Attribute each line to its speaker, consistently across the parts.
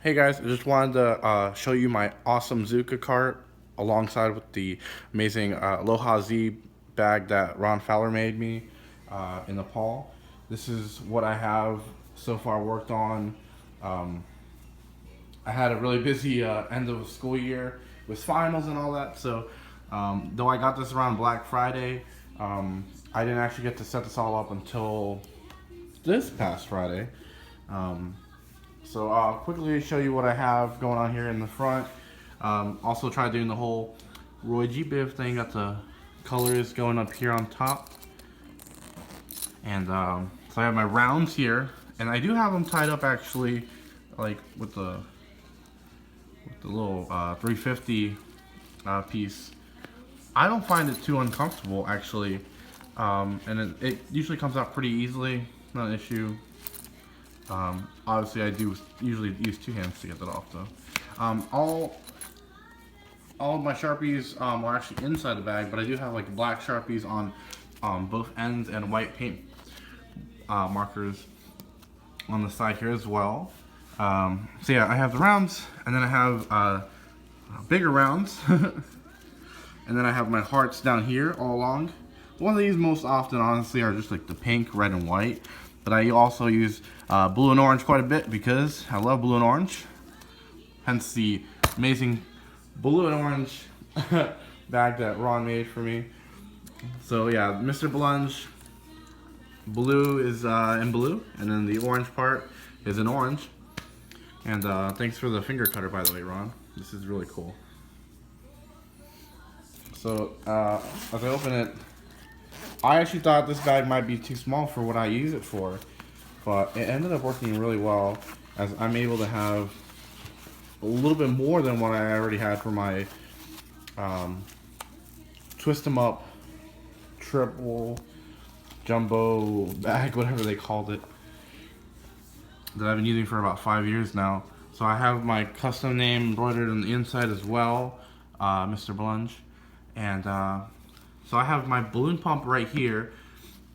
Speaker 1: Hey guys, I just wanted to show you my awesome Zuka cart alongside with the amazing Aloha Z bag that Ron Fowler made me in Nepal. This is what I have so far worked on. Um, I had a really busy end of school year with finals and all that, so though I got this around Black Friday, I didn't actually get to set this all up until this past Friday. Um, so I'll quickly show you what I have going on here in the front. Also try doing the whole Roy G. Biv thing. Got the colors going up here on top. And so I have my rounds here. And I do have them tied up actually, like with the little 350 piece. I don't find it too uncomfortable actually. And it usually comes out pretty easily, not an issue. Obviously I do usually use two hands to get that off though. All of my Sharpies are actually inside the bag, but I do have like black Sharpies on both ends and white paint markers on the side here as well. So yeah, I have the rounds, and then I have bigger rounds, and then I have my hearts down here all along. The ones I use most often, honestly, are just like the pink, red, and white. But I also use blue and orange quite a bit because I love blue and orange. Hence the amazing blue and orange bag that Ron made for me. So yeah, Mr.Blunge, blue is in blue, and then the orange part is in orange. And thanks for the finger cutter, by the way, Ron. This is really cool. So as I open it, I actually thought this bag might be too small for what I use it for, but it ended up working really well, as I'm able to have a little bit more than what I already had for my twist 'em up triple jumbo bag, whatever they called it, that I've been using for about 5 years now. So I have my custom name embroidered on the inside as well, Mr.Blunge, and so I have my balloon pump right here.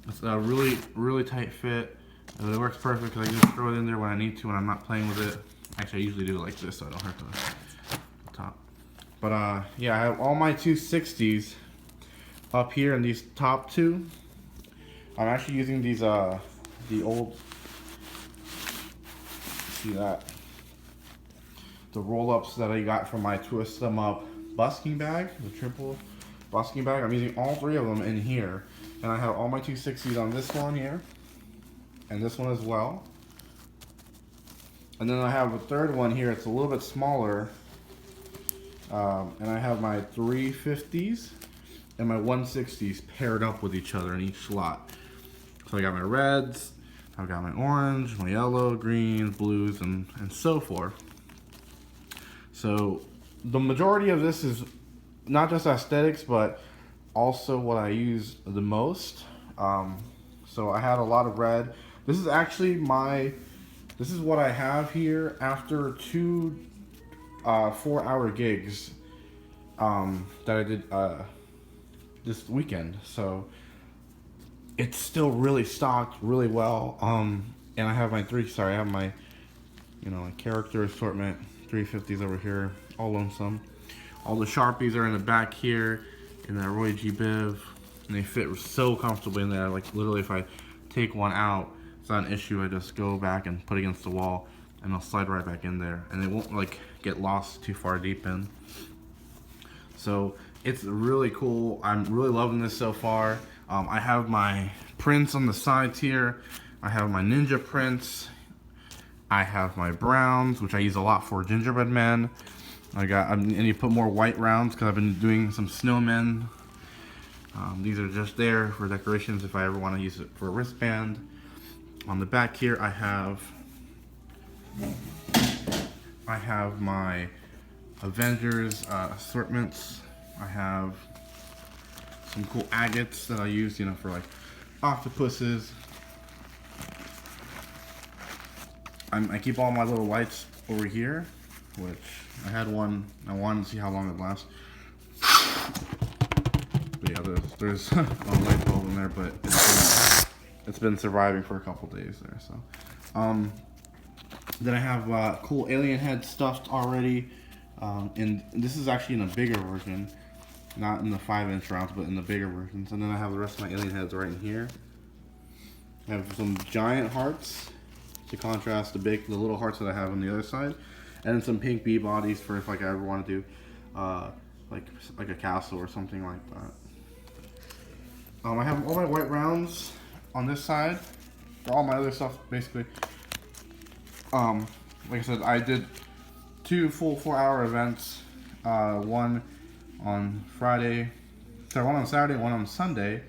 Speaker 1: It's a really tight fit. It works perfect because I can just throw it in there when I need to when I'm not playing with it. Actually, I usually do it like this so I don't hurt the top. But yeah, I have all my 260s up here in these top two. I'm actually using these the old, see that, the roll-ups that I got from my twist them up busking bag, the triple busking bag. I'm using all three of them in here, and I have all my 260s on this one here and this one as well. And then I have a third one here. It's a little bit smaller, and I have my 350s and my 160s paired up with each other in each slot. So I got my reds, I've got my orange, my yellow, green, blues, and so forth. So the majority of this is not just aesthetics, but also what I use the most. So I had a lot of red. This is actually this is what I have here after two 4-hour gigs that I did this weekend. So it's still really stocked really well. And I have my I have my, my character assortment 350s over here, all lonesome. All the Sharpies are in the back here in that Roy G. Biv, and they fit so comfortably in there. Like literally, if I take one out, it's not an issue. I just go back and put it against the wall, and they'll slide right back in there, and they won't like get lost too far deep in. So it's really cool. I'm really loving this so far. I have my prints on the sides here. I have my ninja prints. I have my browns, which I use a lot for gingerbread men. I need to put more white rounds because I've been doing some snowmen. These are just there for decorations if I ever want to use it for a wristband. On the back here, I have my Avengers assortments. I have some cool agates that I use, for like octopuses. I keep all my little lights over here, which I had one. I wanted to see how long it lasts. But yeah, there's a light bulb in there, but it's been surviving for a couple days there. So, Then I have cool alien head stuffed already, and this is actually in a bigger version, not in the 5-inch rounds, but in the bigger versions. And then I have the rest of my alien heads right in here. I have some giant hearts to contrast the little hearts that I have on the other side, and then some pink bee bodies for if like I ever want to do like a castle or something like that. I have all my white rounds on this side for all my other stuff basically. Like I said, I did 2 full 4-hour events, one on Friday, sorry, one on Saturday, one on Sunday,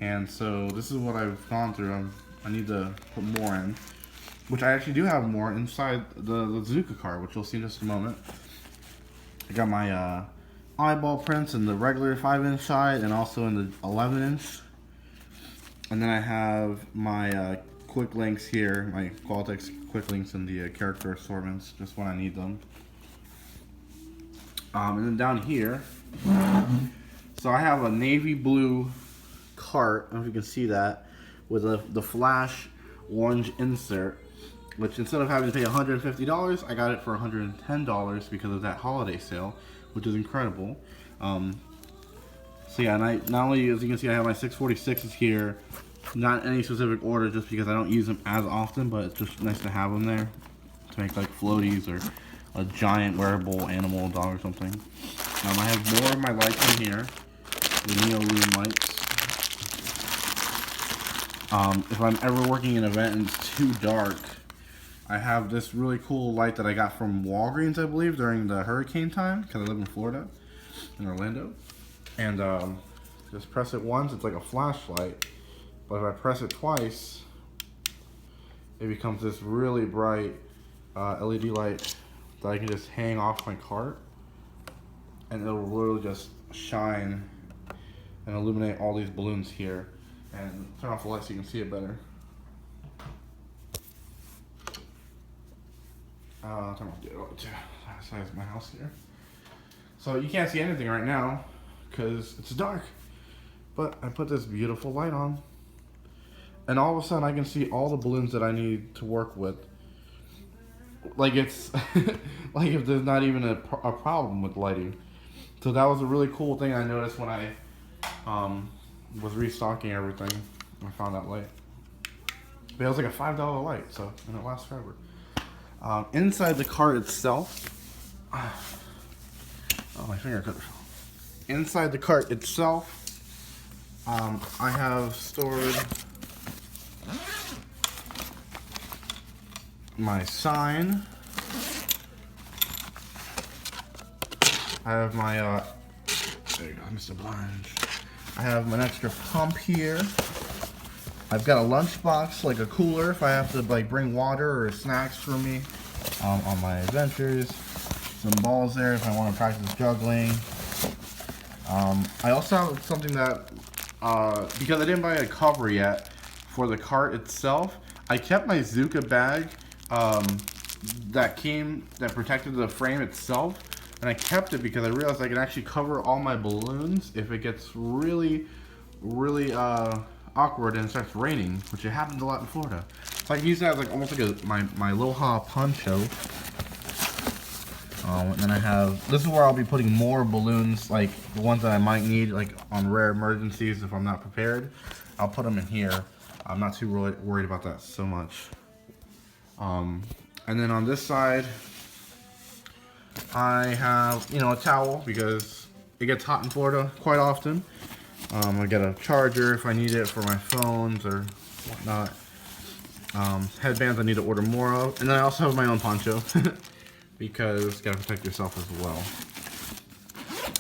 Speaker 1: and so this is what I've gone through. I need to put more in, which I actually do have more inside the Zuka card, which you'll see in just a moment. I got my eyeball prints in the regular 5-inch side and also in the 11-inch. And then I have my quick links here, my Qualtex quick links in the character assortments, just when I need them. And then down here, so I have a navy blue cart, I don't know if you can see that, with the flash orange insert, which instead of having to pay $150, I got it for $110 because of that holiday sale, which is incredible. So yeah, and I not only, as you can see, I have my 646s here, not any specific order, just because I don't use them as often, but it's just nice to have them there to make like floaties or a giant wearable animal dog or something. I have more of my lights in here, the Neo Room lights. If I'm ever working an event and it's too dark, I have this really cool light that I got from Walgreens, I believe, during the hurricane time, because I live in Florida, in Orlando. And just press it once, it's like a flashlight. But if I press it twice, it becomes this really bright LED light that I can just hang off my cart. And it'll literally just shine and illuminate all these balloons here. And turn off the light so you can see it better. Turn off the size of my house here. So you can't see anything right now because it's dark. But I put this beautiful light on, and all of a sudden I can see all the balloons that I need to work with. Like it's like if there's not even a problem with lighting. So that was a really cool thing I noticed when I was restocking everything. I found that light. But it was like a $5 light, so, and it lasts forever. Inside the cart itself, oh, my finger cutter fell. Inside the cart itself, I have stored my sign. I have my, there you go, Mr.Blunge. I have an extra pump here. I've got a lunchbox, like a cooler, if I have to like bring water or snacks for me on my adventures. Some balls there if I want to practice juggling. I also have something that, because I didn't buy a cover yet for the cart itself, I kept my Zuka bag that protected the frame itself, and I kept it because I realized I can actually cover all my balloons if it gets really awkward and it starts raining, which it happens a lot in Florida. So I can use that as like almost like my Aloha poncho. And then I have, this is where I'll be putting more balloons, like the ones that I might need, like on rare emergencies if I'm not prepared. I'll put them in here. I'm not too worried about that so much. And then on this side, I have, a towel because it gets hot in Florida quite often. I get a charger if I need it for my phones or whatnot. Headbands I need to order more of. And then I also have my own poncho because you gotta protect yourself as well.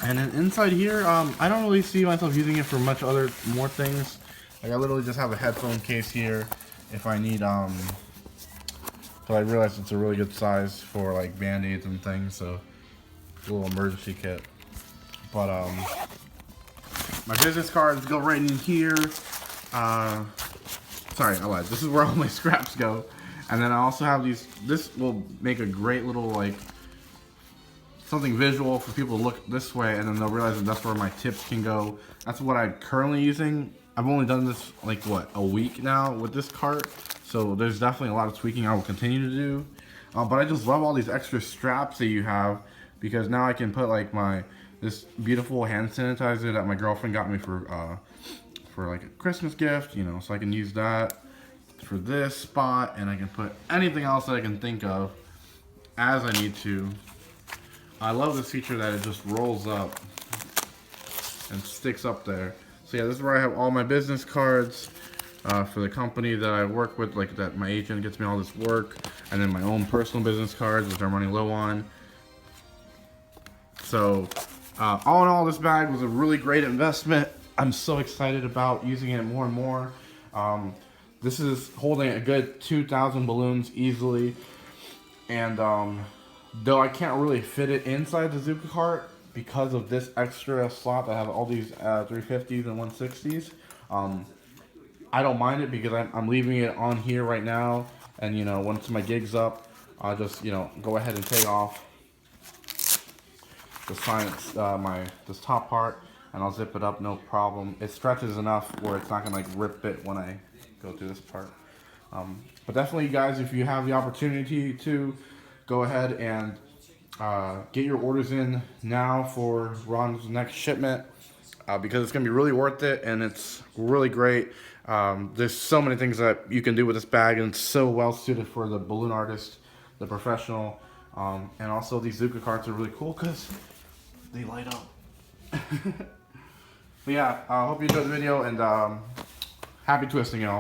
Speaker 1: And then inside here, I don't really see myself using it for much more things. Like I literally just have a headphone case here if I need, so I realized it's a really good size for like band-aids and things, so a little emergency kit. But my business cards go right in here. Sorry, I lied. This is where all my scraps go. And then I also have these, this will make a great little like, something visual for people to look this way and then they'll realize that that's where my tips can go. That's what I'm currently using. I've only done this like, what, a week now with this cart. So there's definitely a lot of tweaking I will continue to do. But I just love all these extra straps that you have, because now I can put like this beautiful hand sanitizer that my girlfriend got me for like a Christmas gift, you know, so I can use that for this spot, and I can put anything else that I can think of as I need to. I love this feature that it just rolls up and sticks up there. So yeah, this is where I have all my business cards for the company that I work with, like that my agent gets me all this work, and then my own personal business cards, which I'm running low on. So all in all, this bag was a really great investment. I'm so excited about using it more and more. This is holding a good 2,000 balloons easily, and though I can't really fit it inside the Zuka cart because of this extra slot that has all these 350s and 160s, I don't mind it because I'm leaving it on here right now, and you know, once my gig's up, I'll just, you know, go ahead and take off the this top part, and I'll zip it up, no problem. It stretches enough where it's not gonna like rip it when I go through this part. But definitely, guys, if you have the opportunity to, go ahead and get your orders in now for Ron's next shipment, because it's gonna be really worth it, and it's really great. There's so many things that you can do with this bag, and it's so well suited for the balloon artist, the professional, and also these Zuka carts are really cool because they light up. But yeah, I hope you enjoyed the video, and happy twisting, y'all.